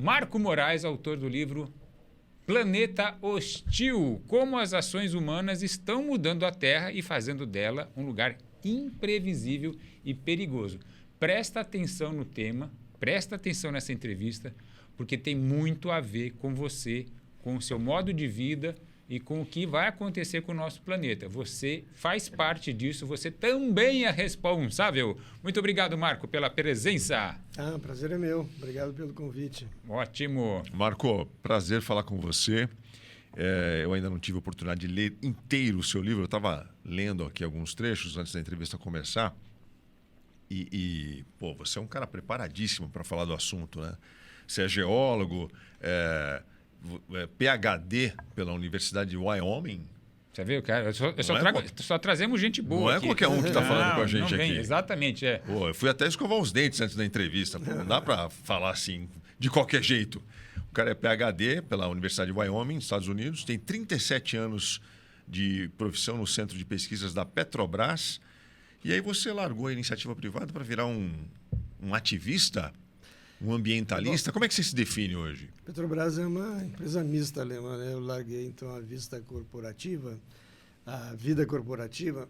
Marco Moraes, autor do livro Planeta Hostil, como as ações humanas estão mudando a Terra e fazendo dela um lugar imprevisível e perigoso. Presta atenção no tema, presta atenção nessa entrevista, porque tem muito a ver com você, com o seu modo de vida e com o que vai acontecer com o nosso planeta. Você faz parte disso, você também é responsável. Muito obrigado, Marco, pela presença. Prazer é meu. Obrigado pelo convite. Ótimo. Marco, prazer falar com você. Eu ainda não tive a oportunidade de ler inteiro o seu livro. Eu estava lendo aqui alguns trechos antes da entrevista começar. Pô, você é um cara preparadíssimo para falar do assunto, né? Você é geólogo, PhD pela Universidade de Wyoming. Você viu, cara? Só trazemos gente boa. Não é aqui. qualquer um que está falando com a gente não vem, aqui. Exatamente, é. Pô, eu fui até escovar os dentes antes da entrevista. Pô, não dá para falar assim, de qualquer jeito. O cara é PhD pela Universidade de Wyoming, nos Estados Unidos, tem 37 anos de profissão no Centro de Pesquisas da Petrobras. E aí você largou a iniciativa privada para virar um ativista? Um ambientalista? Como é que você se define hoje? Petrobras é uma empresa mista alemã, né? Eu larguei, então, a vida corporativa,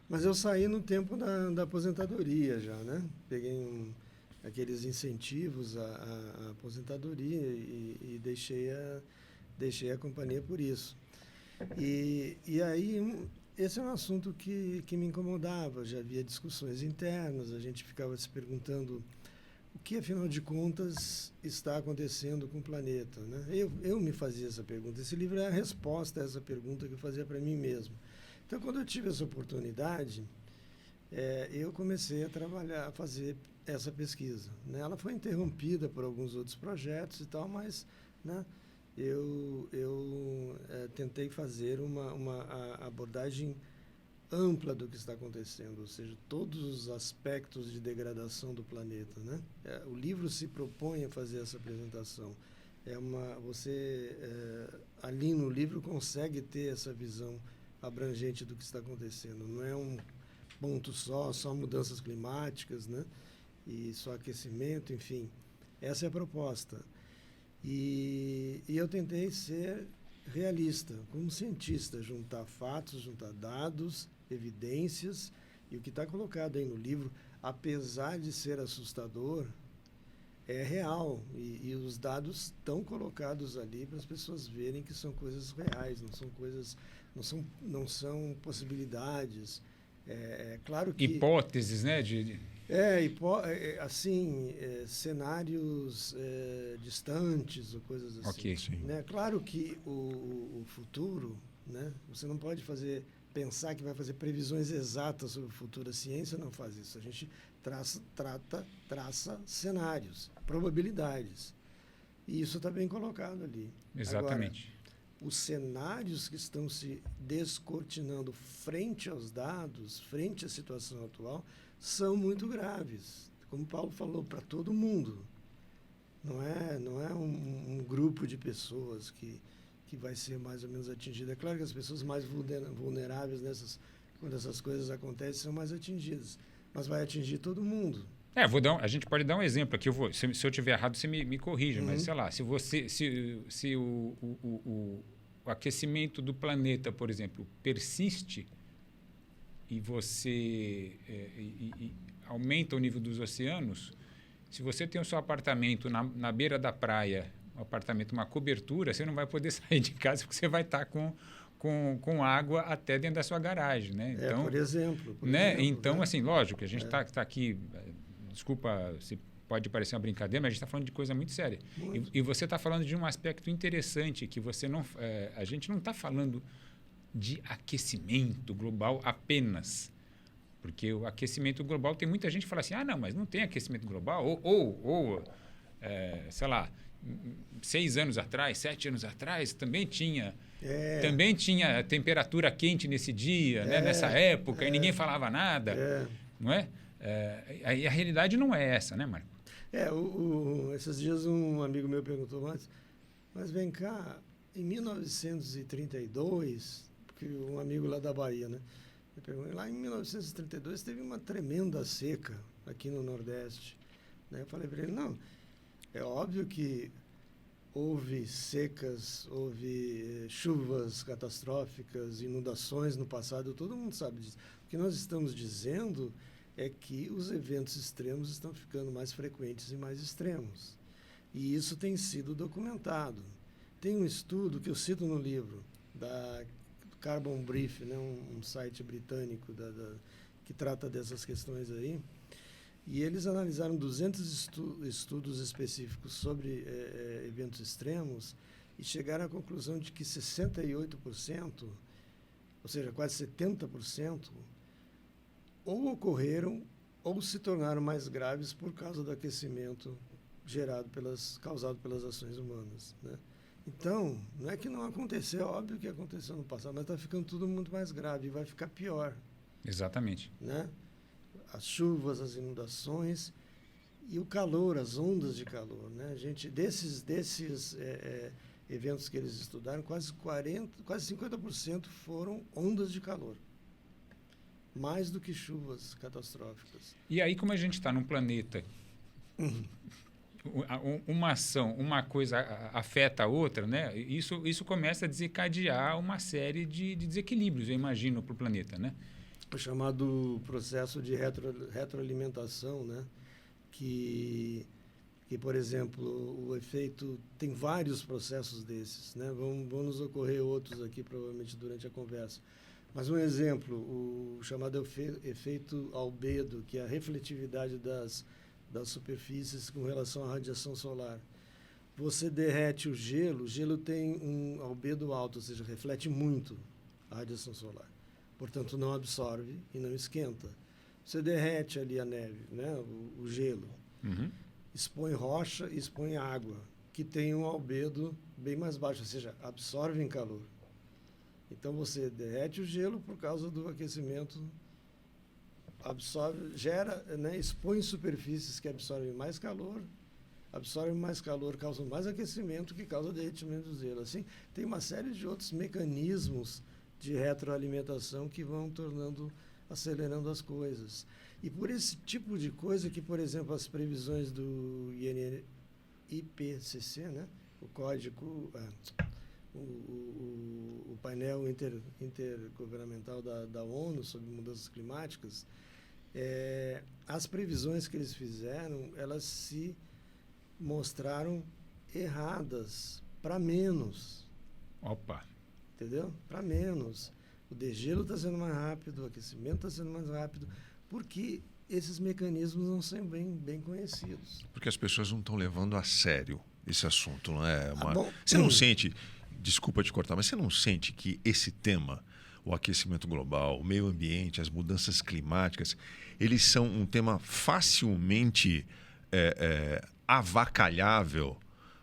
mas eu saí no tempo da aposentadoria já, né? Peguei aqueles incentivos à aposentadoria e deixei a companhia por isso. E aí, esse é um assunto que me incomodava. Já havia discussões internas, a gente ficava se perguntando o que, afinal de contas, está acontecendo com o planeta, né? Eu me fazia essa pergunta. Esse livro é a resposta a essa pergunta que eu fazia para mim mesmo. Então, quando eu tive essa oportunidade, eu comecei a fazer essa pesquisa, né? Ela foi interrompida por alguns outros projetos e tal, mas, né, eu tentei fazer uma abordagem ampla do que está acontecendo, ou seja, todos os aspectos de degradação do planeta, né? O livro se propõe a fazer essa apresentação. Você ali no livro consegue ter essa visão abrangente do que está acontecendo. Não é um ponto só mudanças climáticas, né? E só aquecimento, enfim. Essa é a proposta. E eu tentei ser realista, como cientista, juntar fatos, juntar dados, evidências, e o que está colocado aí no livro, apesar de ser assustador, é real, e os dados estão colocados ali para as pessoas verem que são coisas reais, não são coisas, não são possibilidades. Claro que hipóteses, né? Cenários distantes ou coisas assim. Okay, né? Claro que o futuro, né? Você não pode pensar que vai fazer previsões exatas sobre o futuro. A ciência não faz isso. A gente traça cenários, probabilidades. E isso está bem colocado ali. Exatamente. Agora, os cenários que estão se descortinando frente aos dados, frente à situação atual, são muito graves. Como o Paulo falou, para todo mundo. Não é um grupo de pessoas que vai ser mais ou menos atingido. É claro que as pessoas mais vulneráveis quando essas coisas acontecem são mais atingidas, mas vai atingir todo mundo. A gente pode dar um exemplo aqui. Se eu estiver errado, você me corrija, mas sei lá, se o aquecimento do planeta, por exemplo, persiste e você aumenta o nível dos oceanos, se você tem o seu apartamento na beira da praia, um apartamento, uma cobertura, você não vai poder sair de casa porque você vai estar com água até dentro da sua garagem, né? Então, por exemplo. Então, né? assim, lógico, a gente está aqui, desculpa se pode parecer uma brincadeira, mas a gente está falando de coisa muito séria. E você está falando de um aspecto interessante, que a gente não está falando de aquecimento global apenas. Porque o aquecimento global, tem muita gente que fala assim, não, mas não tem aquecimento global, sei lá, 6 anos atrás, 7 anos atrás, também tinha temperatura quente nesse dia, né, nessa época, e ninguém falava nada, não é? A realidade não é essa, né, Marco? Esses dias um amigo meu perguntou, mas vem cá, em 1932, porque um amigo lá da Bahia, né? Lá em 1932 teve uma tremenda seca aqui no Nordeste. Né? Eu falei para ele, não, É óbvio que houve secas, houve chuvas catastróficas, inundações no passado, todo mundo sabe disso. O que nós estamos dizendo é que os eventos extremos estão ficando mais frequentes e mais extremos. E isso tem sido documentado. Tem um estudo que eu cito no livro, da Carbon Brief, né, um site britânico que trata dessas questões aí, e eles analisaram 200 estudos específicos sobre eventos extremos e chegaram à conclusão de que 68%, ou seja, quase 70%, ou ocorreram ou se tornaram mais graves por causa do aquecimento causado pelas ações humanas, né? Então, não é que não aconteceu, é óbvio que aconteceu no passado, mas está ficando tudo muito mais grave e vai ficar pior. Exatamente. Né? As chuvas, as inundações e o calor, as ondas de calor, né? Desses eventos que eles estudaram, quase 50% foram ondas de calor, mais do que chuvas catastróficas. E aí, como a gente está num planeta, uma ação, uma coisa afeta a outra, né? Isso começa a desencadear uma série de desequilíbrios, eu imagino, para o planeta, né? O chamado processo de retroalimentação, né? Que, por exemplo, o efeito... Tem vários processos desses, né? Vão nos ocorrer outros aqui, provavelmente, durante a conversa. Mas um exemplo, o chamado efeito albedo, que é a refletividade das superfícies com relação à radiação solar. Você derrete o gelo tem um albedo alto, ou seja, reflete muito a radiação solar. Portanto, não absorve e não esquenta. Você derrete ali a neve, né? o gelo, expõe rocha e expõe água, que tem um albedo bem mais baixo, ou seja, absorvem calor. Então, você derrete o gelo por causa do aquecimento, expõe superfícies que absorvem mais calor, causam mais aquecimento, que causa derretimento do gelo. Assim, tem uma série de outros mecanismos de retroalimentação que vão acelerando as coisas. E por esse tipo de coisa que, por exemplo, as previsões do IPCC, né, o código, o painel intergovernamental da ONU sobre mudanças climáticas, as previsões que eles fizeram, elas se mostraram erradas para menos. Opa! Entendeu? Para menos. O degelo está sendo mais rápido, o aquecimento está sendo mais rápido, porque esses mecanismos não são bem conhecidos. Porque as pessoas não estão levando a sério esse assunto, não é? Bom, você não sente, desculpa te cortar, mas você não sente que esse tema, o aquecimento global, o meio ambiente, as mudanças climáticas, eles são um tema facilmente avacalhável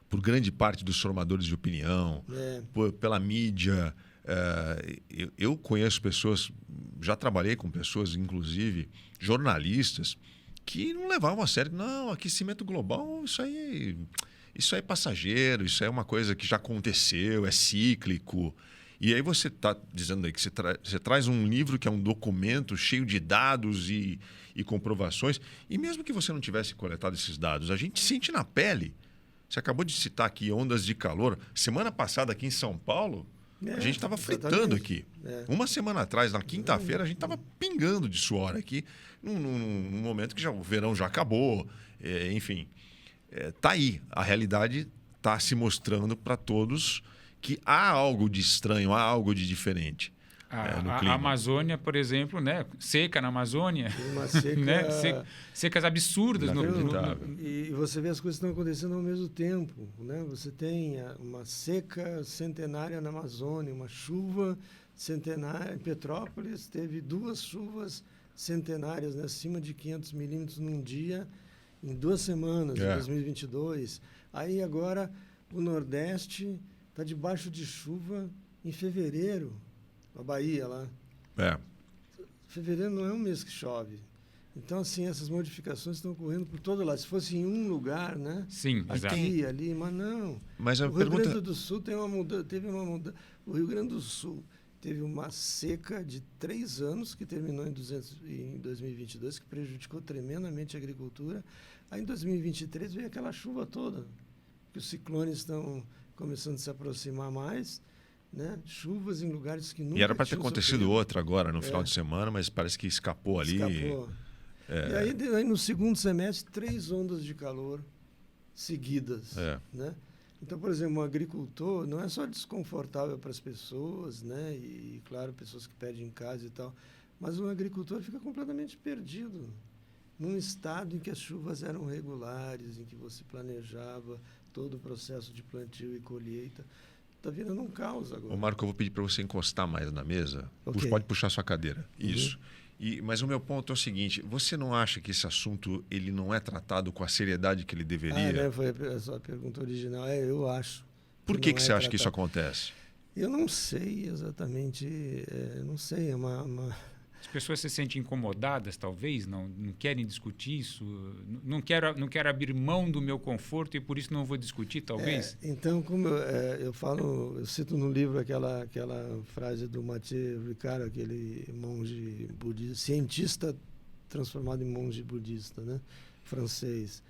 por grande parte dos formadores de opinião, pela mídia. Eu conheço pessoas, já trabalhei com pessoas, inclusive jornalistas, que não levavam a sério. Não, aquecimento global, isso aí é passageiro, isso é uma coisa que já aconteceu, é cíclico. E aí você está dizendo aí que você traz um livro que é um documento cheio de dados e comprovações, e mesmo que você não tivesse coletado esses dados, a gente sente na pele. Você acabou de citar aqui ondas de calor. Semana passada aqui em São Paulo, a gente estava fritando aqui. Uma semana atrás, na quinta-feira, a gente estava pingando de suor aqui, num momento que o verão já acabou. Enfim, está aí. A realidade está se mostrando para todos que há algo de estranho, há algo de diferente. A Amazônia, por exemplo, né? Seca na Amazônia. Uma seca... né? Secas absurdas. E você vê as coisas que estão acontecendo ao mesmo tempo. Né? Você tem uma seca centenária na Amazônia, uma chuva centenária. Em Petrópolis teve 2 chuvas centenárias, né? Acima de 500 milímetros num dia, em 2 semanas, em 2022. Aí agora o Nordeste está debaixo de chuva em fevereiro. A Bahia lá. Fevereiro não é um mês que chove. Então, assim, essas modificações estão ocorrendo por todo lado. Se fosse em um lugar, né? Sim, aqui, ali, mas não. Mas o Rio Grande do Sul teve uma mudança. O Rio Grande do Sul teve uma seca de 3 anos, que terminou em 2022, que prejudicou tremendamente a agricultura. Aí em 2023 veio aquela chuva toda, que os ciclones estão começando a se aproximar mais, né? Chuvas em lugares que nunca E era para ter tinham acontecido sofrido. outra agora, no final de semana, mas parece que escapou ali. Escapou. E aí, no segundo semestre, 3 ondas de calor seguidas. Né? Então, por exemplo, um agricultor não é só desconfortável para as pessoas, né? E, claro, pessoas que perdem em casa e tal, mas um agricultor fica completamente perdido num estado em que as chuvas eram regulares, em que você planejava todo o processo de plantio e colheita. Está virando um caos agora. Ô Marco, eu vou pedir para você encostar mais na mesa. Okay. Pode puxar sua cadeira. Isso. Mas o meu ponto é o seguinte, você não acha que esse assunto ele não é tratado com a seriedade que ele deveria? Né? Foi a sua pergunta original. Eu acho. Por que você acha que isso acontece? Eu não sei exatamente. Não sei. As pessoas se sentem incomodadas, talvez, não querem discutir isso, não quero abrir mão do meu conforto e por isso não vou discutir, talvez. Então, como eu cito no livro aquela frase do Mathieu Ricard, aquele monge budista, cientista transformado em monge budista, né, francês,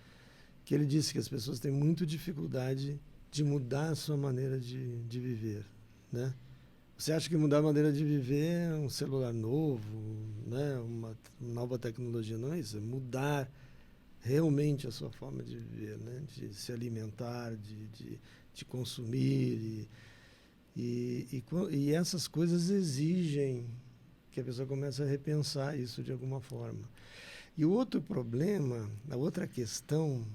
que ele disse que as pessoas têm muita dificuldade de mudar a sua maneira de viver, né? Você acha que mudar a maneira de viver é um celular novo, né? Uma nova tecnologia? Não é isso, é mudar realmente a sua forma de viver, né? De se alimentar, de consumir. E essas coisas exigem que a pessoa comece a repensar isso de alguma forma. E o outro problema, a outra questão,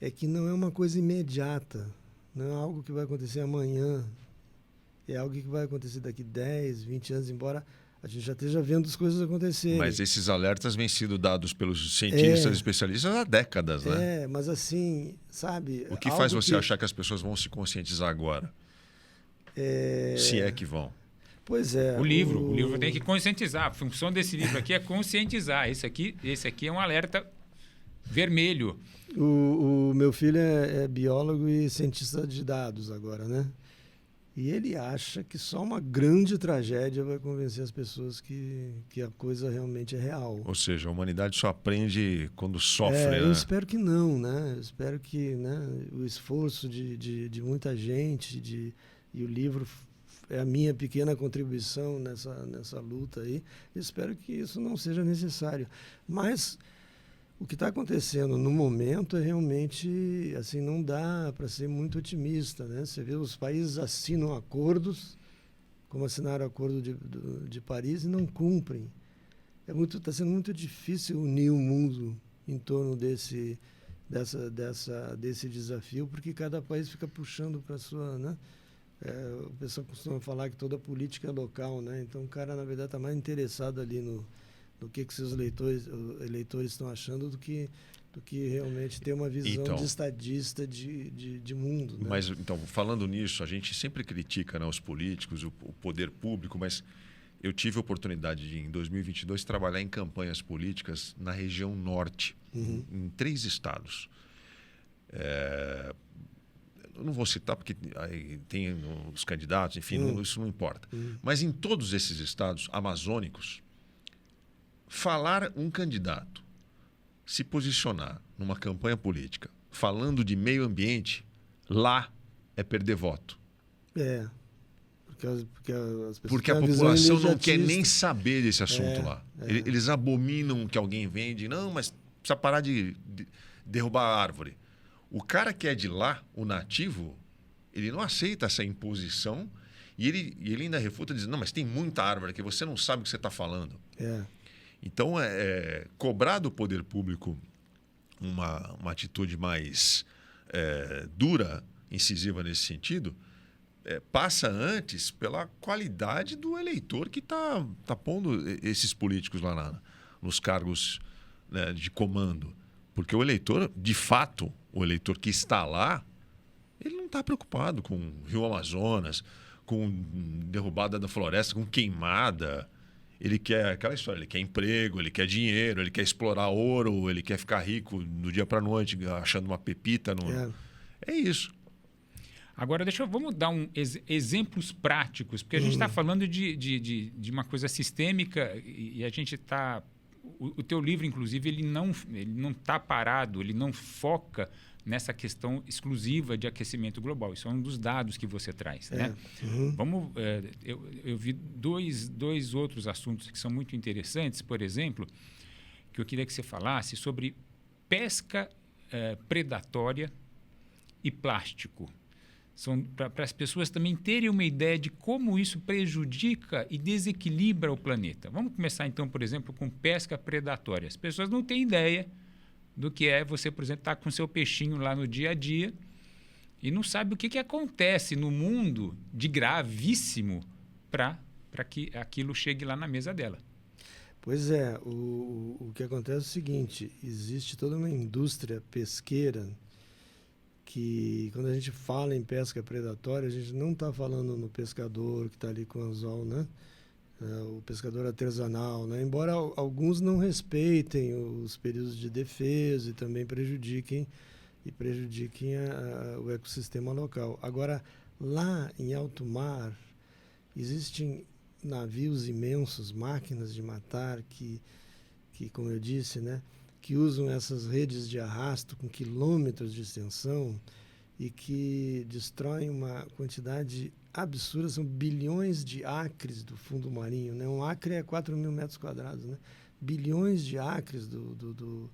é que não é uma coisa imediata, não é algo que vai acontecer amanhã. É algo que vai acontecer daqui 10, 20 anos, embora a gente já esteja vendo as coisas acontecerem. Mas esses alertas vêm sendo dados pelos cientistas e especialistas há décadas, né? Mas assim, sabe... O que faz você achar que as pessoas vão se conscientizar agora? Se é que vão. Pois é. O livro tem que conscientizar. A função desse livro aqui é conscientizar. Esse aqui é um alerta vermelho. O meu filho é biólogo e cientista de dados agora, né? E ele acha que só uma grande tragédia vai convencer as pessoas que a coisa realmente é real. Ou seja, a humanidade só aprende quando sofre, né? Eu espero que não, né? Eu espero que, né, o esforço de muita gente, e o livro é a minha pequena contribuição nessa luta aí. Eu espero que isso não seja necessário. Mas o que está acontecendo no momento é realmente, assim, não dá para ser muito otimista, né? Você vê os países assinam acordos, como assinaram o Acordo de Paris, e não cumprem. Está sendo muito difícil unir o mundo em torno desse desafio, porque cada país fica puxando para a sua, né? O pessoal costuma falar que toda política é local, né? Então o cara, na verdade, está mais interessado ali no que seus eleitores estão achando do que realmente ter uma visão de estadista de mundo. Né? Mas, então, falando nisso, a gente sempre critica, né, os políticos, o poder público, mas eu tive a oportunidade de, em 2022, trabalhar em campanhas políticas na região norte, em 3 estados. Eu não vou citar porque aí tem os candidatos, enfim, isso não importa. Mas em todos esses estados amazônicos, falar um candidato se posicionar numa campanha política falando de meio ambiente, lá é perder voto. Porque a população não quer nem saber desse assunto lá. Eles abominam que alguém vem de não, mas precisa parar de derrubar a árvore. O cara que é de lá, o nativo, ele não aceita essa imposição e ele ainda refuta dizendo, não, mas tem muita árvore aqui, você não sabe o que você está falando. Então, cobrar do poder público uma atitude mais dura, incisiva nesse sentido, passa antes pela qualidade do eleitor que está pondo esses políticos lá nos cargos, né, de comando. Porque o eleitor, de fato, o eleitor que está lá, ele não está preocupado com o Rio Amazonas, com derrubada da floresta, com queimada. Ele quer aquela história, ele quer emprego, ele quer dinheiro, ele quer explorar ouro, ele quer ficar rico do dia para a noite, achando uma pepita. É isso. Agora, vamos dar exemplos práticos, porque a gente está falando de uma coisa sistêmica e a gente está o teu livro, inclusive, ele não está parado, ele não foca nessa questão exclusiva de aquecimento global. Isso é um dos dados que você traz, né? Uhum. Eu vi dois outros assuntos que são muito interessantes, por exemplo, que eu queria que você falasse sobre pesca predatória e plástico. São para as pessoas também terem uma ideia de como isso prejudica e desequilibra o planeta. Vamos começar, então, por exemplo, com pesca predatória. As pessoas não têm ideia do que é você, por exemplo, estar com seu peixinho lá no dia a dia e não sabe o que acontece no mundo de gravíssimo para que aquilo chegue lá na mesa dela. Pois é, o que acontece é o seguinte, existe toda uma indústria pesqueira que, quando a gente fala em pesca predatória, a gente não está falando no pescador que está ali com o anzol, né? O pescador artesanal, né? Embora alguns não respeitem os períodos de defesa e também prejudiquem o ecossistema local. Agora, lá em alto mar, existem navios imensos, máquinas de matar, que como eu disse, né, que usam essas redes de arrasto com quilômetros de extensão e que destroem uma quantidade absurda, são bilhões de acres do fundo marinho, né? Um acre é 4.000 metros quadrados, né? Bilhões de acres do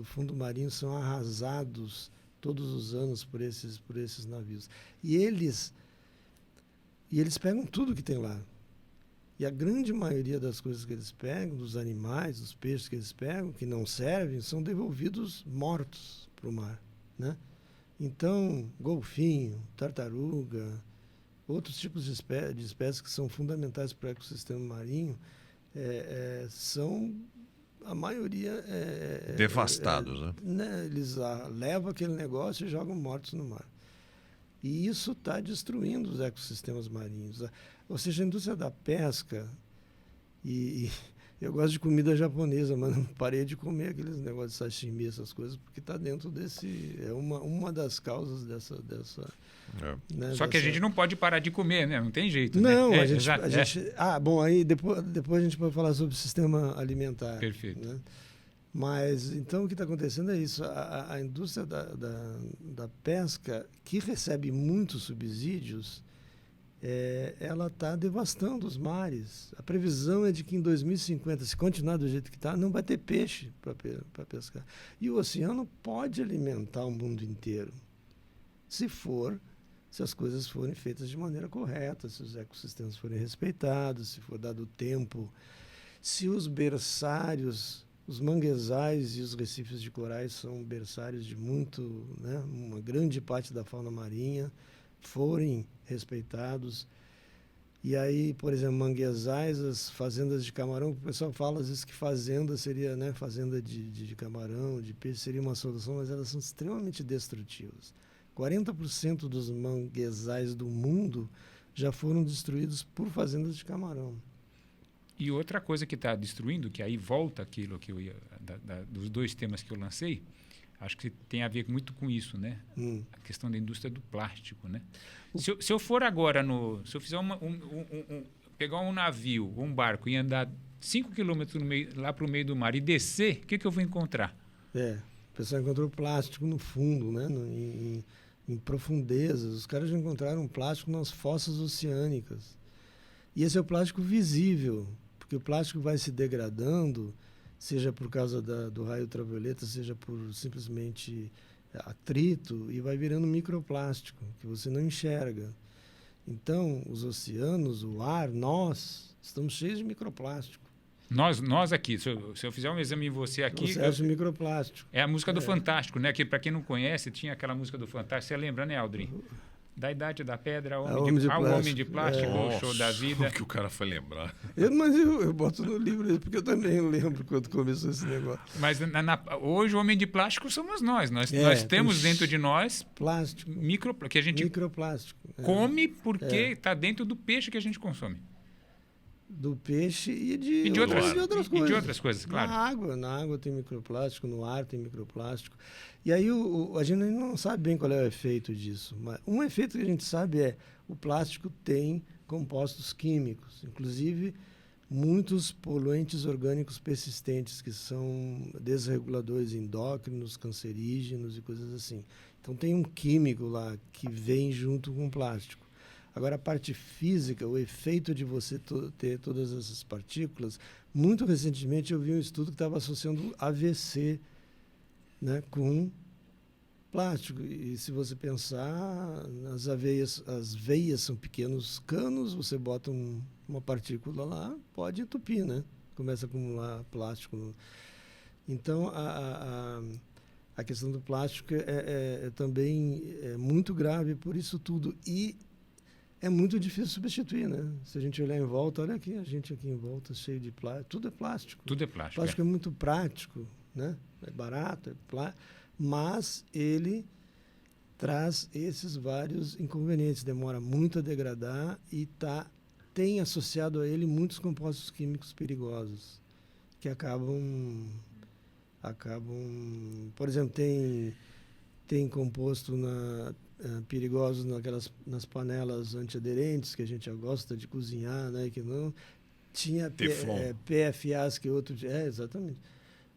fundo marinho são arrasados todos os anos por esses navios. E eles pegam tudo que tem lá. E a grande maioria das coisas que eles pegam, dos animais, dos peixes que eles pegam, que não servem, são devolvidos mortos para o mar, né? Então, golfinho, tartaruga, outros tipos de espécies que são fundamentais para o ecossistema marinho, são, a maioria... Devastados, né? Eles levam aquele negócio e jogam mortos no mar. E isso está destruindo os ecossistemas marinhos. Ou seja, a indústria da pesca, e eu gosto de comida japonesa, mas não parei de comer aqueles negócios de sashimi, essas coisas, porque está dentro desse... É uma das causas dessa né, Só que a gente não pode parar de comer, né? Não tem jeito, não, né? a gente... bom, aí depois a gente pode falar sobre o sistema alimentar. Perfeito. Né? Mas, então, o que está acontecendo é isso. A indústria da pesca, que recebe muitos subsídios, ela está devastando os mares. A previsão é de que em 2050, se continuar do jeito que está, não vai ter peixe para pescar. E o oceano pode alimentar o mundo inteiro, se as coisas forem feitas de maneira correta, se os ecossistemas forem respeitados, se for dado tempo, se os berçários... Os manguezais e os recifes de corais são berçários de uma grande parte da fauna marinha, forem respeitados. E aí, por exemplo, manguezais, as fazendas de camarão, o pessoal fala às vezes que fazenda seria, né, fazenda de camarão, de peixe, seria uma solução, mas elas são extremamente destrutivas. 40% dos manguezais do mundo já foram destruídos por fazendas de camarão. E outra coisa que está destruindo, que aí volta aquilo que eu ia... dos dois temas que eu lancei, acho que tem a ver muito com isso, né? A questão da indústria do plástico, né? Se eu for agora se eu fizer pegar um navio, um barco e andar 5 quilômetros lá para o meio do mar e descer, o que eu vou encontrar? O pessoal encontrou plástico no fundo, né? Em profundezas. Os caras já encontraram plástico nas fossas oceânicas. E esse é o plástico visível, porque o plástico vai se degradando, seja por causa do raio ultravioleta, seja por simplesmente atrito, e vai virando microplástico, que você não enxerga. Então, os oceanos, o ar, nós estamos cheios de microplástico. Nós aqui, se eu fizer um exame em você aqui... Você acha microplástico. É a música do Fantástico, né? Que, para quem não conhece, tinha aquela música do Fantástico. Você lembra, né, Aldrin? Da idade da pedra ao homem de plástico, o show da vida. O que o cara foi lembrar. Mas eu boto no livro, porque eu também lembro quando começou esse negócio. Mas hoje o homem de plástico somos nós. Nós temos dentro de nós plástico, que a gente microplástico. Come porque está dentro do peixe que a gente consome. Do peixe e de outras coisas. E de outras coisas, claro. Na água tem microplástico, no ar tem microplástico. E aí a gente não sabe bem qual é o efeito disso. Mas um efeito que a gente sabe o plástico tem compostos químicos. Inclusive, muitos poluentes orgânicos persistentes, que são desreguladores endócrinos, cancerígenos e coisas assim. Então, tem um químico lá que vem junto com o plástico. Agora, a parte física, o efeito de você ter todas essas partículas, muito recentemente eu vi um estudo que estava associando AVC, né, com plástico. E se você pensar, as veias são pequenos canos, você bota uma partícula lá, pode entupir, né? Começa a acumular plástico. Então, a questão do plástico também muito grave por isso tudo. E é muito difícil substituir, né? Se a gente olhar em volta, olha aqui, a gente aqui em volta cheio de plástico, tudo é plástico. Tudo é plástico. Plástico é muito prático, né? É barato, mas ele traz esses vários inconvenientes, demora muito a degradar e tem associado a ele muitos compostos químicos perigosos que acabam, por exemplo, tem composto perigosos nas panelas antiaderentes que a gente já gosta de cozinhar, né? Que não tinha PFAs, que é outro, exatamente.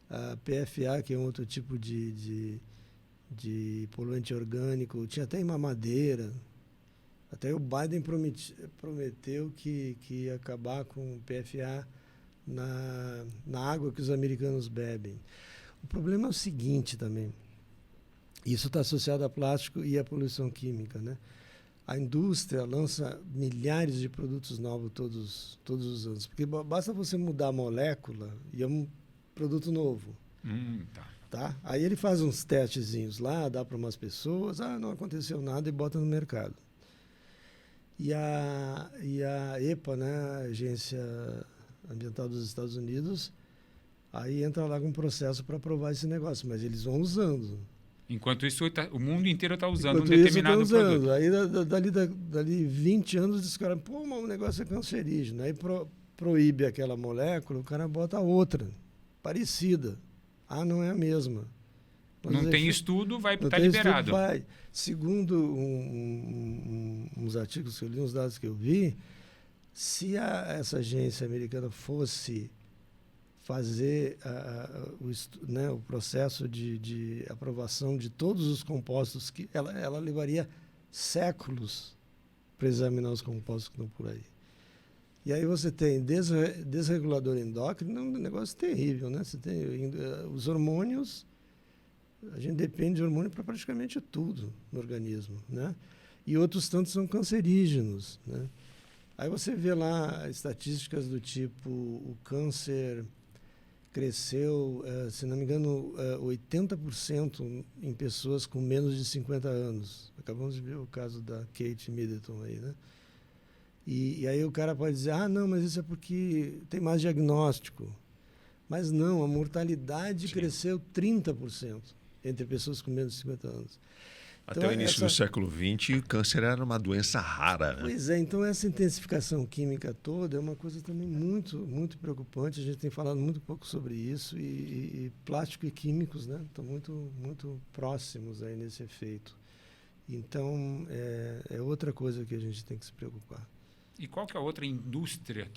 A PFA, que é um outro tipo de poluente orgânico, tinha até em mamadeira. Até o Biden prometeu que ia acabar com o PFA na água que os americanos bebem. O problema é o seguinte também. Isso está associado a plástico e à poluição química, né? A indústria lança milhares de produtos novos todos os anos. Porque basta você mudar a molécula e é um produto novo. Tá? Aí ele faz uns testezinhos lá, dá para umas pessoas, não aconteceu nada e bota no mercado. E a EPA, né, a Agência Ambiental dos Estados Unidos, aí entra lá com um processo para aprovar esse negócio, mas eles vão usando. Enquanto isso, o mundo inteiro está usando um determinado produto. Aí dali 20 anos, os caras, o negócio é cancerígeno. Aí proíbe aquela molécula, o cara bota outra, parecida. Não é a mesma. Não tem estudo, vai estar liberado. Segundo uns artigos que eu li, uns dados que eu vi, se essa agência americana fosse fazer o processo de aprovação de todos os compostos, que ela levaria séculos para examinar os compostos que estão por aí. E aí você tem desregulador endócrino, um negócio terrível, né? Você tem os hormônios, a gente depende de hormônio para praticamente tudo no organismo, né? E outros tantos são cancerígenos, né? Aí você vê lá estatísticas do tipo, o câncer cresceu, se não me engano, 80% em pessoas com menos de 50 anos. Acabamos de ver o caso da Kate Middleton aí, né? E aí o cara pode dizer, não, mas isso é porque tem mais diagnóstico. Mas não, a mortalidade cresceu 30% entre pessoas com menos de 50 anos. Até o início do século XX, o câncer era uma doença rara, né? Pois é, então essa intensificação química toda é uma coisa também muito, muito preocupante. A gente tem falado muito pouco sobre isso e plástico e químicos, né, estão muito, muito próximos aí nesse efeito. Então, é outra coisa que a gente tem que se preocupar. E qual que é a outra indústria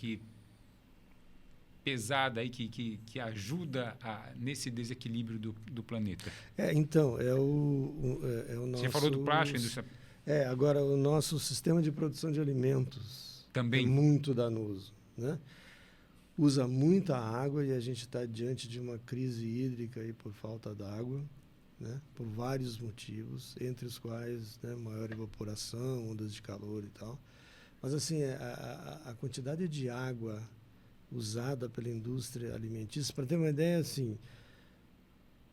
pesada aí que ajuda nesse desequilíbrio do planeta? Então, é o nosso... Você falou do plástico, indústria... Agora o nosso sistema de produção de alimentos também é muito danoso, né? Usa muita água e a gente está diante de uma crise hídrica aí por falta d'água, né? Por vários motivos, entre os quais, né, maior evaporação, ondas de calor e tal. Mas assim, a quantidade de água usada pela indústria alimentícia, para ter uma ideia, assim,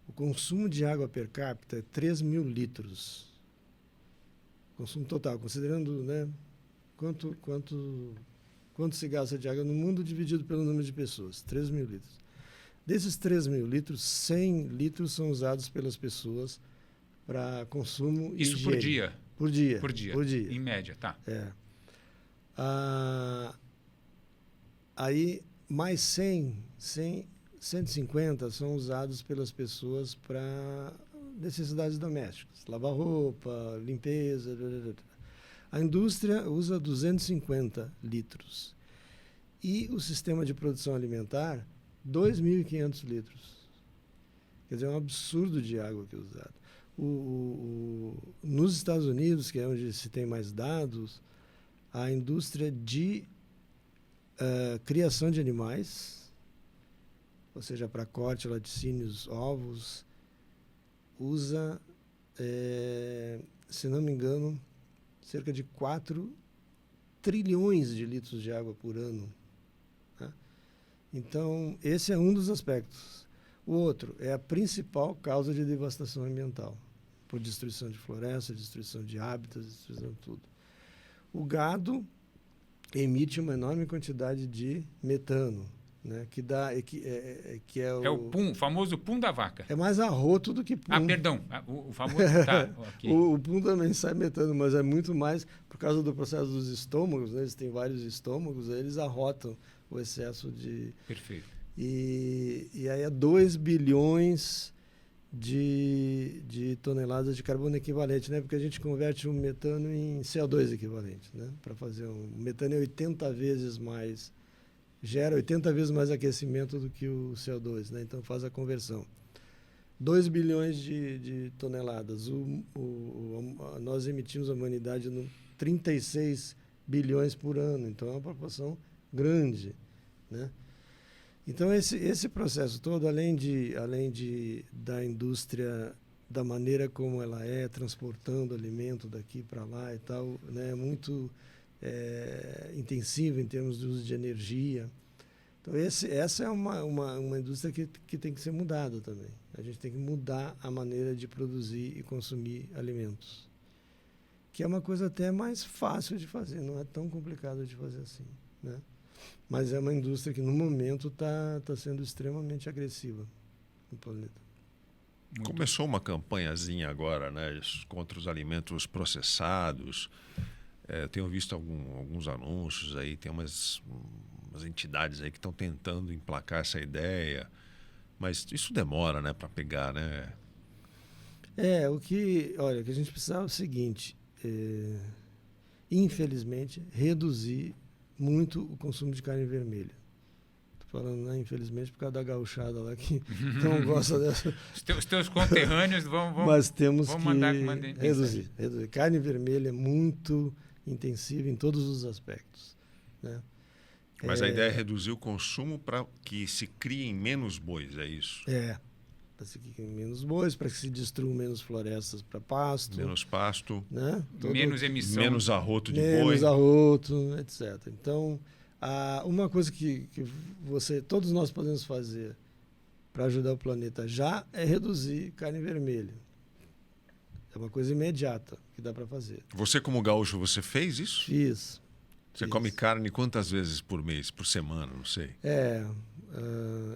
o consumo de água per capita é 3.000 litros. Consumo total, considerando, né, quanto se gasta de água no mundo dividido pelo número de pessoas, 3.000 litros. Desses 3.000 litros, 100 litros são usados pelas pessoas para consumo e Isso higiene. por dia? Por dia. Em média, tá. Aí, mais 150 são usados pelas pessoas para necessidades domésticas. Lavar roupa, limpeza... A indústria usa 250 litros. E o sistema de produção alimentar, 2.500 litros. Quer dizer, é um absurdo de água que é usado. Nos Estados Unidos, que é onde se tem mais dados, a indústria de criação de animais, ou seja, para corte, laticínios, ovos, usa, se não me engano, cerca de 4 trilhões de litros de água por ano. Né? Então, esse é um dos aspectos. O outro é a principal causa de devastação ambiental, por destruição de florestas, destruição de hábitats, destruição de tudo. O gado emite uma enorme quantidade de metano, né? Que é É o pum, famoso pum da vaca. É mais arroto do que pum. Ah, perdão. O famoso... Tá, okay. O pum também sai metano, mas é muito mais por causa do processo dos estômagos, né? Eles têm vários estômagos, aí eles arrotam o excesso de... Perfeito. E aí é 2 bilhões de toneladas de carbono equivalente, né? Porque a gente converte o metano em CO2 equivalente, né? Para fazer o metano é 80 vezes mais, gera 80 vezes mais aquecimento do que o CO2, né? Então faz a conversão. 2 bilhões de toneladas. Nós emitimos a humanidade 36 bilhões por ano, então é uma proporção grande, né? Então, esse processo todo, além da indústria, da maneira como ela é, transportando alimento daqui para lá e tal, né, é muito intensivo em termos de uso de energia. Então, essa é uma indústria que tem que ser mudada também. A gente tem que mudar a maneira de produzir e consumir alimentos, que é uma coisa até mais fácil de fazer, não é tão complicado de fazer assim, né? Mas é uma indústria que, no momento, está sendo extremamente agressiva no planeta. Começou uma campanhazinha agora, né, contra os alimentos processados. Tenho visto alguns anúncios aí, tem umas entidades aí que estão tentando emplacar essa ideia. Mas isso demora, né, para pegar, né? O que a gente precisava é o seguinte, infelizmente, reduzir muito o consumo de carne vermelha. Estou falando, né, infelizmente, por causa da gauchada lá que não gosta dessa. Os teus conterrâneos vão Mas temos vão que mandar reduzir. Carne vermelha é muito intensiva em todos os aspectos, né? Mas a ideia é reduzir o consumo para que se criem menos bois, é isso? Para que se criem menos bois, para que se destruam menos florestas para pasto. Menos pasto. Né? Menos emissão. Menos arroto de boi. Menos arroto, etc. Então, uma coisa que todos nós podemos fazer para ajudar o planeta já é reduzir carne vermelha. É uma coisa imediata que dá para fazer. Você, como gaúcho, você fez isso? Fiz. Você come carne quantas vezes por mês, por semana, não sei?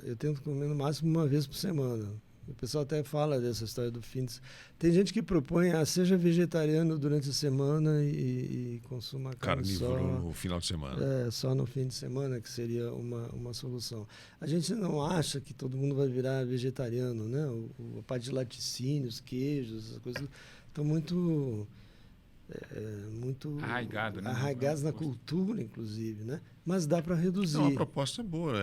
Eu tento comer no máximo uma vez por semana. O pessoal até fala dessa história do fim de... Tem gente que propõe, seja vegetariano durante a semana e consuma carne carnívoro só no final de semana. Só no fim de semana, que seria uma solução. A gente não acha que todo mundo vai virar vegetariano, né? A parte de laticínios, queijos, essas coisas estão muito arraigados na cultura, inclusive, né? Mas dá para reduzir. Não, a proposta é boa,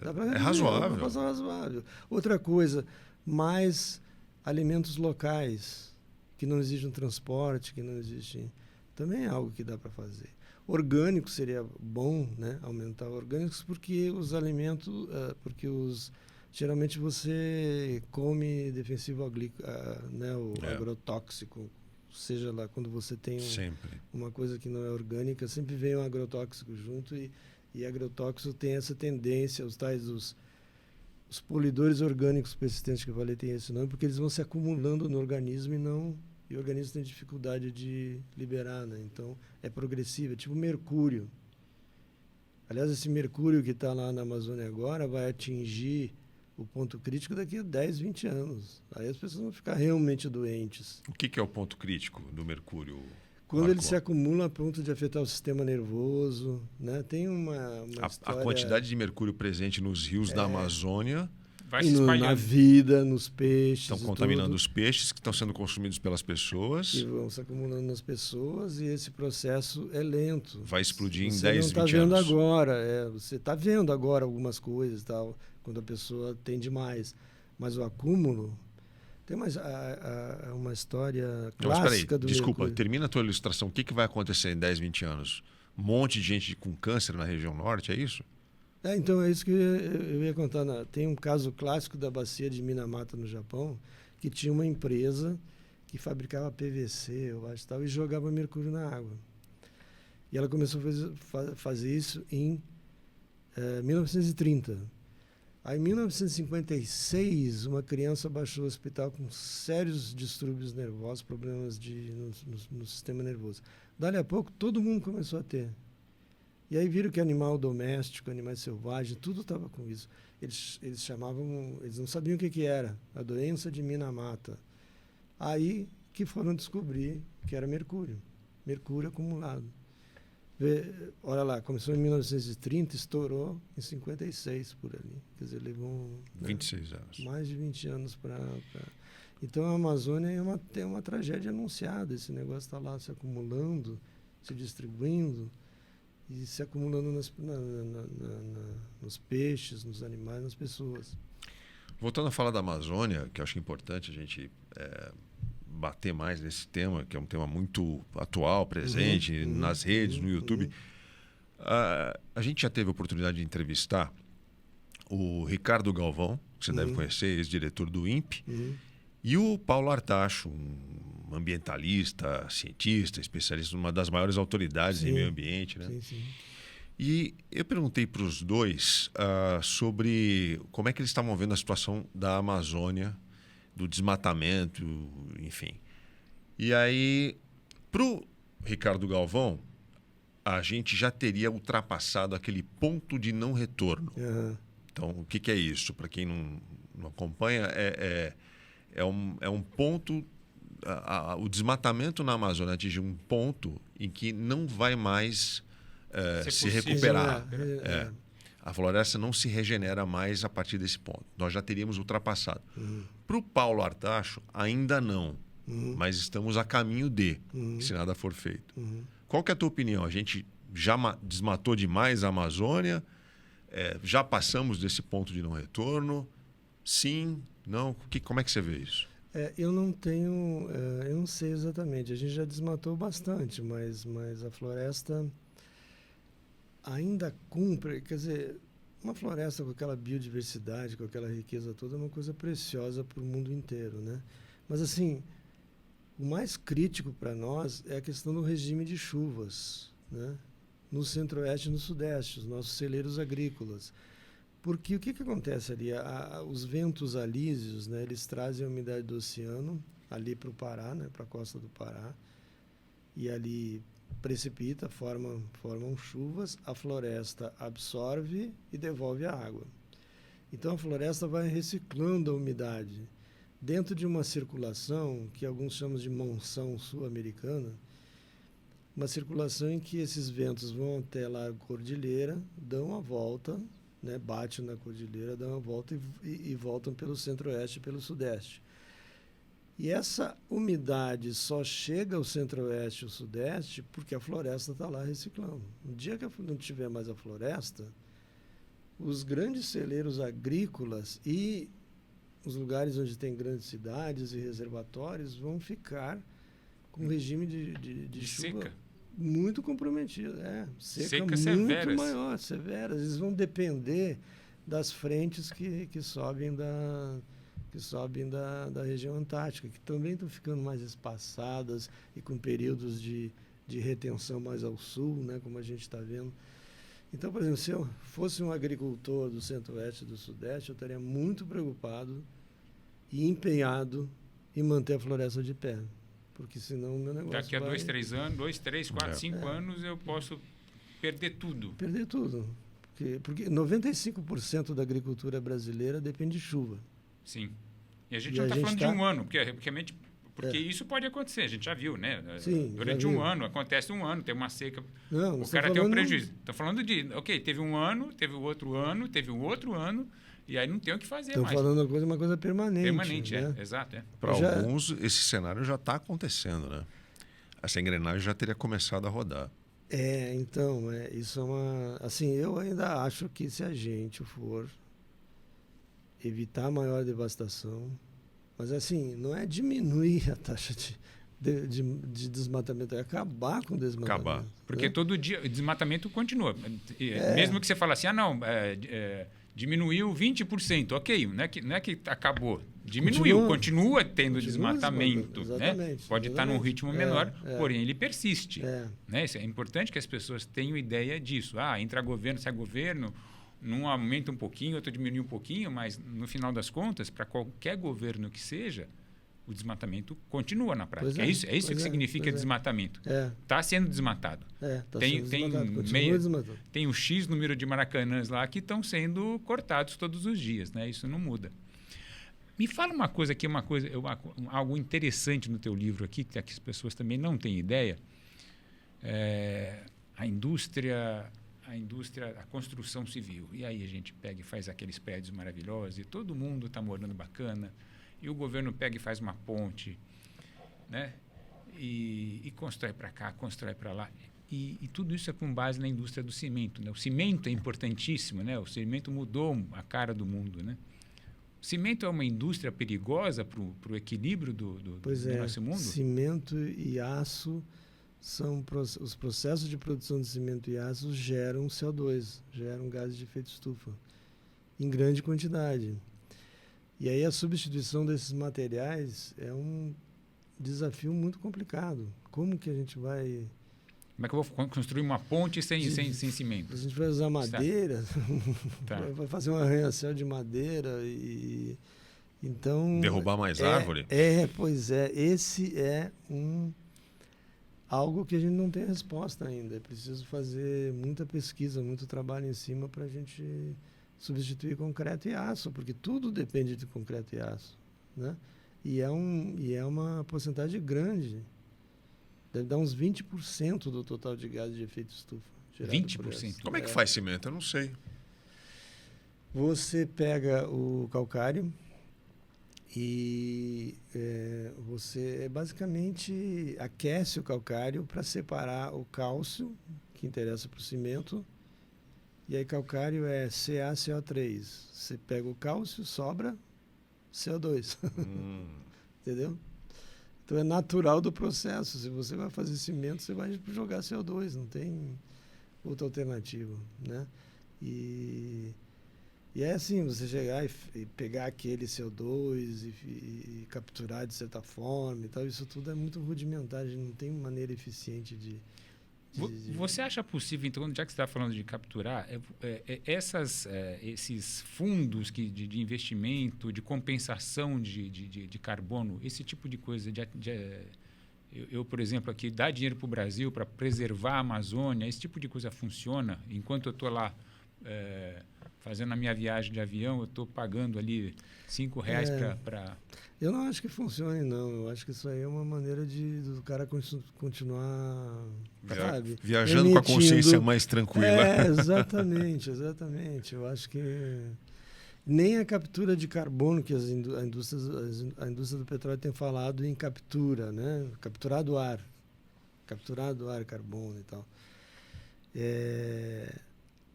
dá pra reduzir, é razoável. É uma proposta razoável. Outra coisa, mais alimentos locais, que não exigem transporte, que não exigem... Também é algo que dá para fazer. Orgânico seria bom, né? Aumentar orgânicos, porque os alimentos... geralmente você come defensivo né? Agrotóxico, seja lá quando você tem uma coisa que não é orgânica, sempre vem um agrotóxico junto e agrotóxico tem essa tendência, os polidores orgânicos persistentes que eu falei tem esse nome, porque eles vão se acumulando no organismo e o organismo tem dificuldade de liberar, né? Então é progressivo, é tipo mercúrio. Aliás, esse mercúrio que está lá na Amazônia agora vai atingir o ponto crítico daqui a 10, 20 anos. Aí as pessoas vão ficar realmente doentes. O que é o ponto crítico do mercúrio? Quando ele se acumula a ponto de afetar o sistema nervoso, né? Tem uma história... A quantidade de mercúrio presente nos rios da Amazônia vai se na espalhando. vida, nos peixes. Estão contaminando os peixes que estão sendo consumidos pelas pessoas. E vão se acumulando nas pessoas, e esse processo é lento. Vai explodir em Você 10, não 20 tá vendo anos. agora. Você está vendo agora algumas coisas, tal, quando a pessoa tem demais. Mas o acúmulo... Tem uma história Não, mas peraí, clássica do desculpa, mercúrio. termina a tua ilustração. O que vai acontecer em 10, 20 anos? Um monte de gente com câncer na região norte, é isso? Então, é isso que eu ia contar. Tem um caso clássico da bacia de Minamata, no Japão, que tinha uma empresa que fabricava PVC, eu acho, tal, e jogava mercúrio na água. E ela começou a fazer isso em 1930. Aí, em 1956, uma criança baixou ao hospital com sérios distúrbios nervosos, problemas no sistema nervoso. Dali a pouco, todo mundo começou a ter. E aí viram que animal doméstico, animais selvagens, tudo estava com isso. Eles chamavam, eles não sabiam o que era, a doença de Minamata. Aí que foram descobrir que era mercúrio acumulado. Olha lá, começou em 1930, estourou em 56 por ali. Quer dizer, levou 26 anos. mais de 20 anos para... Então a Amazônia tem uma tragédia anunciada. Esse negócio está lá se acumulando, se distribuindo e se acumulando nos peixes, nos animais, nas pessoas. Voltando a falar da Amazônia, que eu acho importante a gente bater mais nesse tema, que é um tema muito atual, presente nas redes, no YouTube. A gente já teve a oportunidade de entrevistar o Ricardo Galvão, que você deve conhecer, ex-diretor do INPE, e o Paulo Artacho, um ambientalista, cientista, especialista, uma das maiores autoridades em meio ambiente, né? Sim, sim. E eu perguntei para os dois sobre como é que eles estavam vendo a situação da Amazônia, do desmatamento, enfim. E aí, para o Ricardo Galvão, a gente já teria ultrapassado aquele ponto de não retorno. Então, o que é isso? Para quem não acompanha, é um ponto... o desmatamento na Amazônia atinge um ponto em que não vai mais se recuperar. A floresta não se regenera mais a partir desse ponto. Nós já teríamos ultrapassado. Para o Paulo Artacho, ainda não. Mas estamos a caminho se nada for feito. Qual que é a tua opinião? A gente já desmatou demais a Amazônia? Já passamos desse ponto de não retorno? Sim? Não? Como é que você vê isso? Eu não sei exatamente. A gente já desmatou bastante, mas a floresta ainda cumpre. Quer dizer, uma floresta com aquela biodiversidade, com aquela riqueza toda, é uma coisa preciosa para o mundo inteiro, né? Mas, assim, o mais crítico para nós é a questão do regime de chuvas, né? No centro-oeste e no sudeste, os nossos celeiros agrícolas. Porque o que acontece ali? Os ventos alísios, né, eles trazem a umidade do oceano ali para o Pará, né, para a costa do Pará, e ali precipita, formam chuvas, a floresta absorve e devolve a água. Então a floresta vai reciclando a umidade dentro de uma circulação que alguns chamam de monção sul-americana, uma circulação em que esses ventos vão até lá a cordilheira, dão a volta, né, batem na cordilheira, dão a volta e voltam pelo centro-oeste e pelo sudeste. E essa umidade só chega ao centro-oeste e ao sudeste porque a floresta está lá reciclando. No dia que não tiver mais a floresta, os grandes celeiros agrícolas e os lugares onde tem grandes cidades e reservatórios vão ficar com um regime de chuva seca. Muito comprometido. Seca muito severas. maior, severas. Eles vão depender das frentes que sobem da região antártica, que também estão ficando mais espaçadas e com períodos de retenção mais ao sul, né, como a gente está vendo. Então, por exemplo, se eu fosse um agricultor do centro-oeste e do sudeste, eu estaria muito preocupado e empenhado em manter a floresta de pé. Porque senão o meu negócio Daqui a vai... 2, 3 anos, 2, 3, 4, 5 anos, eu posso perder tudo. Perder tudo. Porque 95% da agricultura brasileira depende de chuva. Sim. E a gente E não a está gente falando tá- de um ano, porque isso pode acontecer, a gente já viu, né? Sim, Durante já um viu. ano, acontece um ano, tem uma seca, Não, o você cara tá tem um falando- prejuízo. Estou falando de, ok, teve um ano, teve o outro ano, teve o outro ano, E aí não tem o que fazer Estão mais. falando uma coisa permanente. Permanente, né? exato. Para alguns, esse cenário já está acontecendo, né? Essa engrenagem já teria começado a rodar. Então, isso é uma... Assim, eu ainda acho que se a gente for evitar maior devastação, mas assim, não é diminuir a taxa de desmatamento, é acabar com o desmatamento. Acabar. Porque né? todo dia o desmatamento continua. Mesmo que você fale assim, diminuiu 20%, ok, não é que acabou. Diminuiu, continua tendo desmatamento. Né? Pode estar num ritmo menor, porém ele persiste. Né? Isso é importante que as pessoas tenham ideia disso. Entra governo, sai governo, não aumenta um pouquinho, outro diminui um pouquinho, mas no final das contas, para qualquer governo que seja, o desmatamento continua na prática. É isso que significa desmatamento. Está sendo desmatado. Tem um X número de maracanãs lá que estão sendo cortados todos os dias. Né? Isso não muda. Me fala uma coisa aqui, algo interessante no teu livro aqui, que as pessoas também não têm ideia. A indústria, a construção civil. E aí a gente pega e faz aqueles prédios maravilhosos e todo mundo está morando bacana. E o governo pega e faz uma ponte, né? E constrói para cá, constrói para lá. E tudo isso é com base na indústria do cimento. Né? O cimento é importantíssimo, né? O cimento mudou a cara do mundo, né? O cimento é uma indústria perigosa para o equilíbrio do nosso mundo? Cimento e aço são os processos de produção de cimento e aço geram CO2, geram gases de efeito estufa em grande quantidade. E aí a substituição desses materiais é um desafio muito complicado. Como que a gente vai... Como é que eu vou construir uma ponte sem cimento? A gente vai usar madeira, vai fazer um arranha-céu de madeira e... Então... Derrubar mais árvore? Pois é. Esse é algo que a gente não tem resposta ainda. É preciso fazer muita pesquisa, muito trabalho em cima para a gente substituir concreto e aço, porque tudo depende de concreto e aço, né? E é uma porcentagem grande. Deve dar uns 20% do total de gases de efeito estufa. 20%? Como é que faz cimento? Eu não sei. Você pega o calcário e você basicamente aquece o calcário para separar o cálcio, que interessa para o cimento. E aí calcário é CaCO3. Você pega o cálcio, sobra CO2. Entendeu? Então é natural do processo. Se você vai fazer cimento, você vai jogar CO2, não tem outra alternativa, né? E é assim, você chegar e pegar aquele CO2 e capturar de certa forma e tal, isso tudo é muito rudimentar, a gente não tem maneira eficiente de... Você acha possível, então, já que você está falando de capturar, esses fundos de investimento, de compensação de carbono, esse tipo de coisa, eu, por exemplo, aqui, dar dinheiro para o Brasil para preservar a Amazônia, esse tipo de coisa funciona? Enquanto eu estou lá fazendo a minha viagem de avião, eu estou pagando ali R$5 para... Eu não acho que funcione, não. Eu acho que isso aí é uma maneira do cara continuar, sabe? Viajando com a consciência mais tranquila. Exatamente. Eu acho que nem a captura de carbono que a indústria do petróleo tem falado em captura, né? Capturar do ar carbono e tal.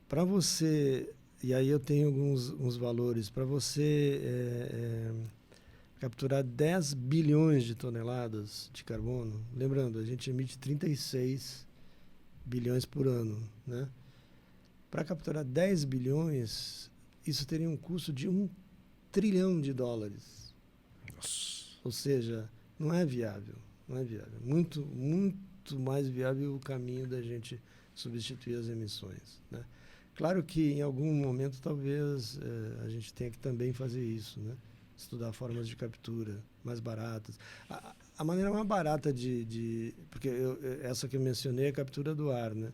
Para você... E aí eu tenho alguns valores. Para você capturar 10 bilhões de toneladas de carbono, lembrando, a gente emite 36 bilhões por ano, né? Para capturar 10 bilhões, isso teria um custo de $1 trilhão. Nossa. Ou seja, não é viável. Muito, muito mais viável o caminho da gente substituir as emissões, né? Claro que em algum momento talvez a gente tenha que também fazer isso, né? Estudar formas de captura mais baratas. A maneira mais barata porque essa que eu mencionei é a captura do ar, né?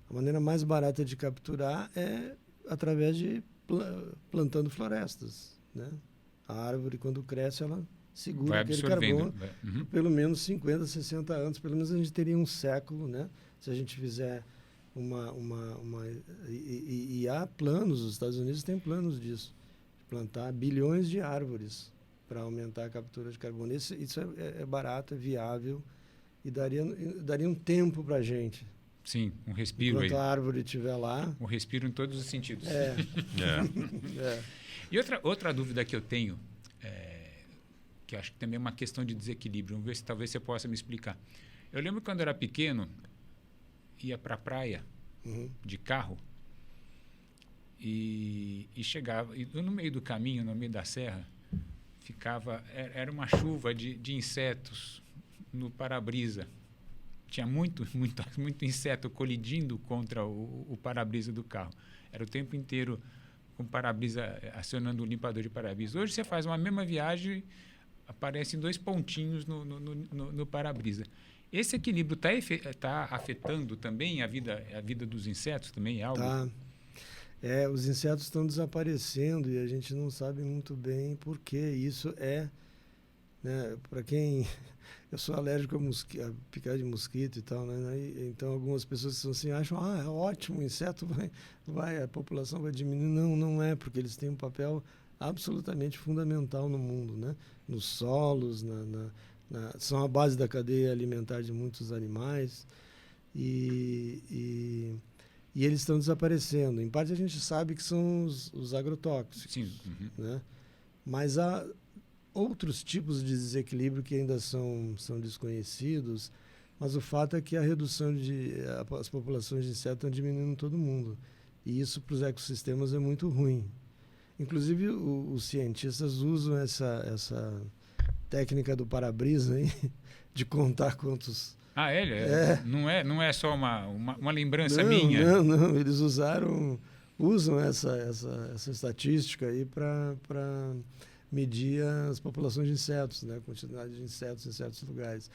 A maneira mais barata de capturar é através de plantando florestas, né? A árvore, quando cresce, ela segura aquele carbono por pelo menos 50, 60 anos. Pelo menos a gente teria um século, né? Se a gente fizer e há planos, os Estados Unidos têm planos disso, plantar bilhões de árvores para aumentar a captura de carbono. Isso é barato, é viável e daria um tempo para a gente. Sim, um respiro aí. Enquanto a árvore estiver lá. Um respiro em todos os sentidos. É. E outra dúvida que eu tenho, que acho que também é uma questão de desequilíbrio, vamos ver se talvez você possa me explicar. Eu lembro que quando eu era pequeno, ia para a praia de carro e chegava, e no meio do caminho, no meio da serra, era uma chuva de insetos no para-brisa. Tinha muito inseto colidindo contra o para-brisa do carro. Era o tempo inteiro com o para-brisa acionando o limpador de para-brisa. Hoje você faz uma mesma viagem, aparecem 2 pontinhos no para-brisa. Esse equilíbrio está afetando também a vida dos insetos? Também é algo? Tá. Os insetos estão desaparecendo e a gente não sabe muito bem por quê. Isso né, para quem... Eu sou alérgico a picada de mosquito e tal, né? Então, algumas pessoas acham, é ótimo, o inseto a população vai diminuir. Não é, porque eles têm um papel absolutamente fundamental no mundo, né? Nos solos, são a base da cadeia alimentar de muitos animais e eles estão desaparecendo. Em parte a gente sabe que são os agrotóxicos. Sim. Né? Mas há outros tipos de desequilíbrio que ainda são desconhecidos, mas o fato é que a redução as populações de insetos estão diminuindo em todo mundo. E isso para os ecossistemas é muito ruim. Inclusive, os cientistas usam essa técnica do para-brisa aí, de contar quantos... Não é só uma lembrança minha? Não, eles usam essa estatística aí para medir as populações de insetos, né? A quantidade de insetos em certos lugares.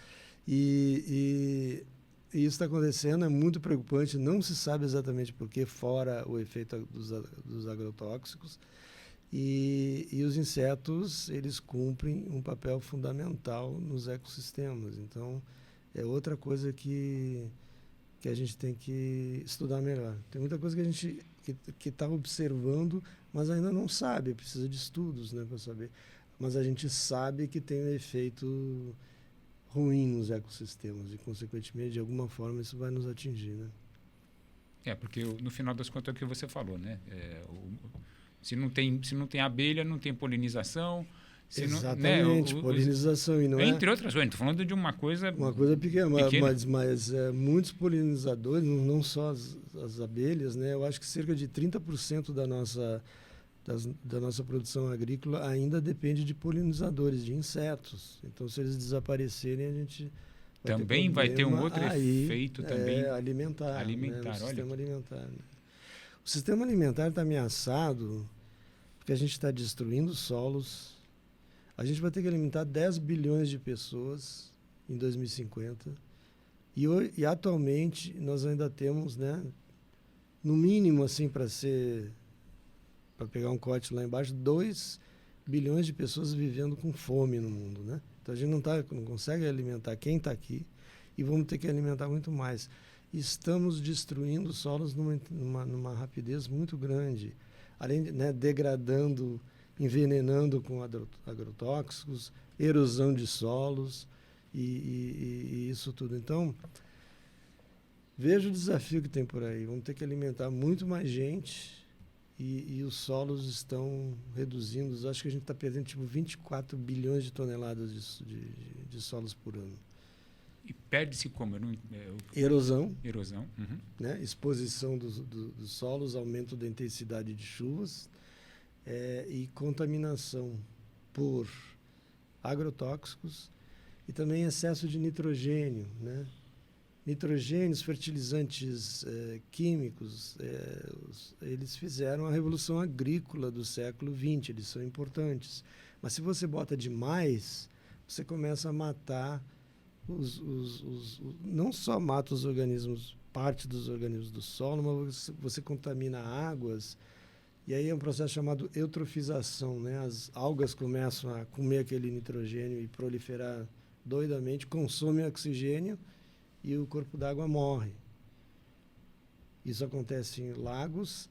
E isso está acontecendo, é muito preocupante, não se sabe exatamente por que, fora o efeito dos agrotóxicos. E os insetos, eles cumprem um papel fundamental nos ecossistemas. Então, é outra coisa que a gente tem que estudar melhor. Tem muita coisa que a gente que está observando, mas ainda não sabe, precisa de estudos, né, para saber. Mas a gente sabe que tem um efeito ruim nos ecossistemas e, consequentemente, de alguma forma, isso vai nos atingir, né? Porque no final das contas é o que você falou, né? Se não tem abelha, não tem polinização. Exatamente, polinização. E não entre outras coisas, estou falando de uma coisa... Uma coisa pequena. Mas muitos polinizadores, não só as abelhas, né? Eu acho que cerca de 30% da nossa produção agrícola ainda depende de polinizadores, de insetos. Então, se eles desaparecerem, a gente... Também vai ter um outro efeito também... alimentar, né? O sistema alimentar. Né? O sistema alimentar está ameaçado porque a gente está destruindo solos. A gente vai ter que alimentar 10 bilhões de pessoas em 2050. E atualmente nós ainda temos, né, no mínimo, assim, para pegar um corte lá embaixo, 2 bilhões de pessoas vivendo com fome no mundo, né? Então a gente não consegue alimentar quem está aqui e vamos ter que alimentar muito mais. Estamos destruindo solos numa rapidez muito grande, além de, né, degradando, envenenando com agrotóxicos, erosão de solos e isso tudo. Então, veja o desafio que tem por aí. Vamos ter que alimentar muito mais gente e os solos estão reduzindo. Acho que a gente está perdendo 24 bilhões de toneladas de solos por ano. E perde-se como? Erosão. Uhum. Né? Exposição dos solos, aumento da intensidade de chuvas e contaminação por agrotóxicos e também excesso de nitrogênio, né? Nitrogênios, fertilizantes químicos, eles fizeram a revolução agrícola do século XX, eles são importantes. Mas se você bota demais, você começa a matar não só mata os organismos, parte dos organismos do solo, mas você contamina águas. E aí é um processo chamado eutrofização, né? As algas começam a comer aquele nitrogênio e proliferar doidamente, consomem oxigênio e o corpo d'água morre. Isso acontece em lagos,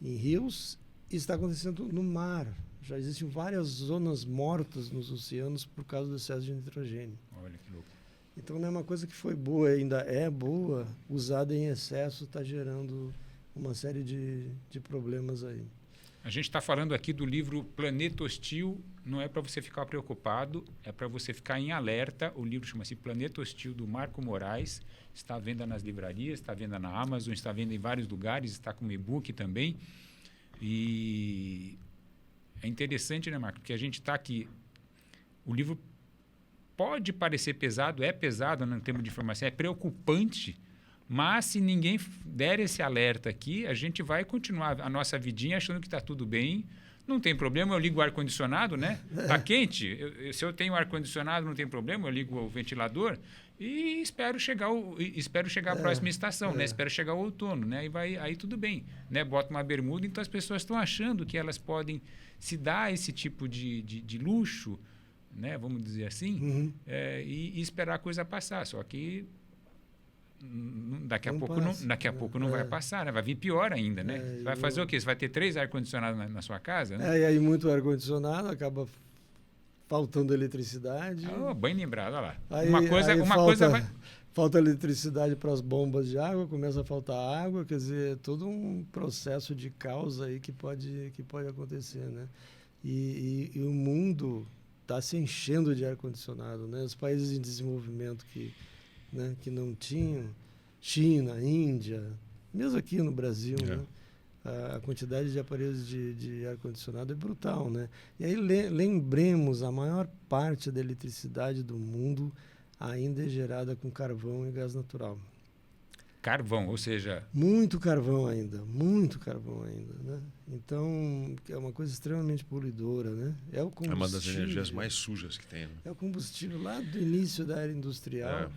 em rios, e está acontecendo no mar. Já existem várias zonas mortas nos oceanos por causa do excesso de nitrogênio. Olha que louco. Então não é uma coisa que foi boa, ainda é boa, usada em excesso está gerando uma série de problemas aí. A gente está falando aqui do livro Planeta Hostil. Não é para você ficar preocupado, é para você ficar em alerta. O livro chama-se Planeta Hostil, do Marco Moraes. Está à venda nas livrarias, está à venda na Amazon, está à venda em vários lugares, está com e-book também. E é interessante, né, Marco? Porque a gente está aqui... O livro pode parecer pesado, é pesado no termo de informação, é preocupante, mas se ninguém der esse alerta aqui, a gente vai continuar a nossa vidinha achando que está tudo bem. Não tem problema, eu ligo o ar-condicionado, né? Está quente. Se eu tenho ar-condicionado, não tem problema, eu ligo o ventilador e espero chegar a próxima estação, né? Espero chegar o outono, né? Aí tudo bem, né? Bota uma bermuda, então as pessoas estão achando que elas podem se dar esse tipo de luxo, né? Vamos dizer assim, e esperar a coisa passar. Só que daqui a pouco não vai passar, né? Vai vir pior ainda, né? Você vai fazer o quê? Você vai ter 3 ar-condicionados na sua casa, né? E aí muito ar-condicionado, acaba faltando eletricidade. Bem lembrado, olha lá. Aí, falta eletricidade para as bombas de água, começa a faltar água, quer dizer, todo um processo de causa aí que pode acontecer, né? E o mundo está se enchendo de ar-condicionado, né? Os países em desenvolvimento que não tinham, China, Índia, mesmo aqui no Brasil, né? A quantidade de aparelhos de ar-condicionado é brutal, né? E aí lembremos, a maior parte da eletricidade do mundo ainda é gerada com carvão e gás natural. Carvão, ou seja... Muito carvão ainda, né? Então, é uma coisa extremamente poluidora, né? É o combustível. É uma das energias mais sujas que tem, né? É o combustível lá do início da era industrial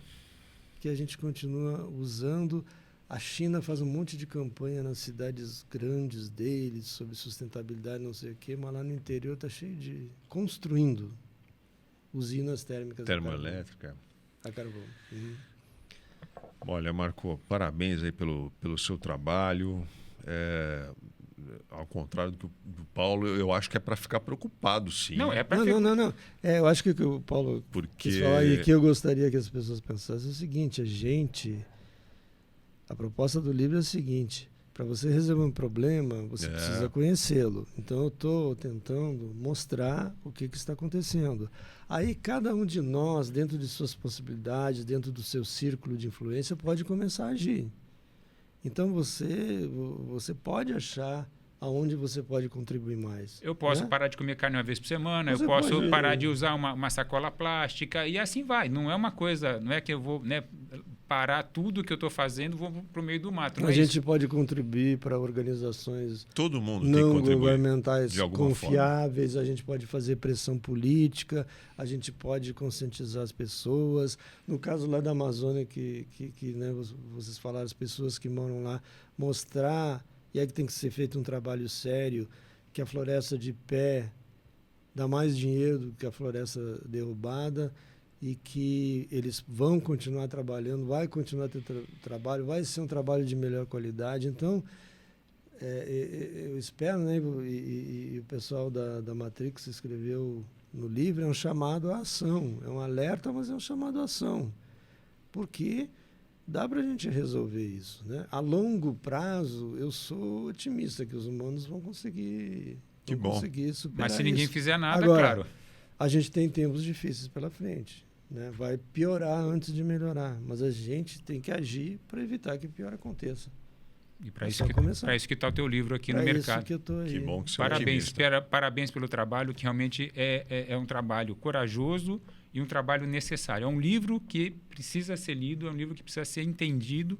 que a gente continua usando. A China faz um monte de campanha nas cidades grandes deles sobre sustentabilidade, não sei o quê, mas lá no interior está cheio de... construindo usinas térmicas. Termoelétrica. A carvão. Olha, Marco, parabéns aí pelo seu trabalho. Ao contrário do Paulo, eu acho que é para ficar preocupado, sim. Não. Eu acho que o Paulo quis falar e que eu gostaria que as pessoas pensassem é o seguinte: a proposta do livro é a seguinte: para você resolver um problema, você precisa conhecê-lo. Então, eu estou tentando mostrar o que está acontecendo. Aí, cada um de nós, dentro de suas possibilidades, dentro do seu círculo de influência, pode começar a agir. Então, você pode achar aonde você pode contribuir mais. Eu posso parar de comer carne uma vez por semana, eu posso parar de usar uma sacola plástica, e assim vai. Não é uma coisa, não é que eu vou... né, parar tudo que eu estou fazendo, vou para o meio do mato. A gente pode contribuir para organizações todo mundo não governamentais confiáveis, forma. A gente pode fazer pressão política, a gente pode conscientizar as pessoas. No caso lá da Amazônia, que né, vocês falaram, as pessoas que moram lá, mostrar, e é que tem que ser feito um trabalho sério, que a floresta de pé dá mais dinheiro do que a floresta derrubada, e que eles vão continuar trabalhando, vai continuar ter trabalho, vai ser um trabalho de melhor qualidade. Então, eu espero, né, e o pessoal da Matrix escreveu no livro, é um chamado à ação, é um alerta, mas é um chamado à ação, porque dá para a gente resolver isso, né? A longo prazo, eu sou otimista que os humanos vão conseguir superar. Mas se ninguém fizer nada, agora, claro. A gente tem tempos difíceis pela frente, né? Vai piorar antes de melhorar, mas a gente tem que agir para evitar que pior aconteça. E para isso que está o teu livro aqui no mercado. Que eu tô aí. Que bom que você parabéns pelo trabalho, que realmente é um trabalho corajoso e um trabalho necessário. É um livro que precisa ser lido, é um livro que precisa ser entendido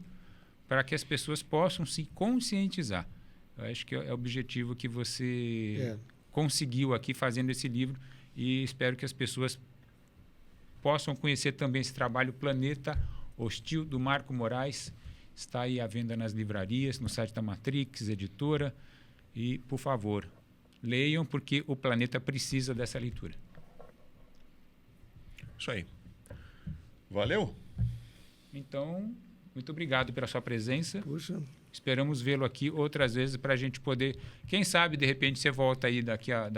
para que as pessoas possam se conscientizar. Eu acho que é o objetivo que você conseguiu aqui fazendo esse livro, e espero que as pessoas possam conhecer também esse trabalho Planeta Hostil, do Marco Moraes. Está aí à venda nas livrarias, no site da Matrix, editora. E, por favor, leiam, porque o planeta precisa dessa leitura. Isso aí. Valeu? Então, Muito obrigado pela sua presença. Puxa, Esperamos vê-lo aqui outras vezes para a gente poder... Quem sabe, de repente, você volta aí daqui a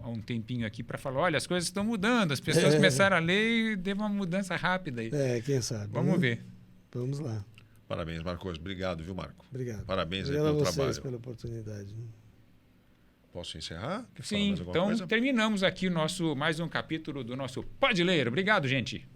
um tempinho aqui para falar, olha, as coisas estão mudando, as pessoas começaram a ler e teve uma mudança rápida aí. quem sabe. Vamos né? ver. Vamos lá. Parabéns, Marcos. Obrigado, viu, Marco? Obrigado. Parabéns aí Obrigado pelo a vocês trabalho. pela oportunidade. Posso encerrar? Quer falar Sim, mais alguma então coisa? terminamos aqui mais um capítulo do nosso Pode Ler. Obrigado, gente.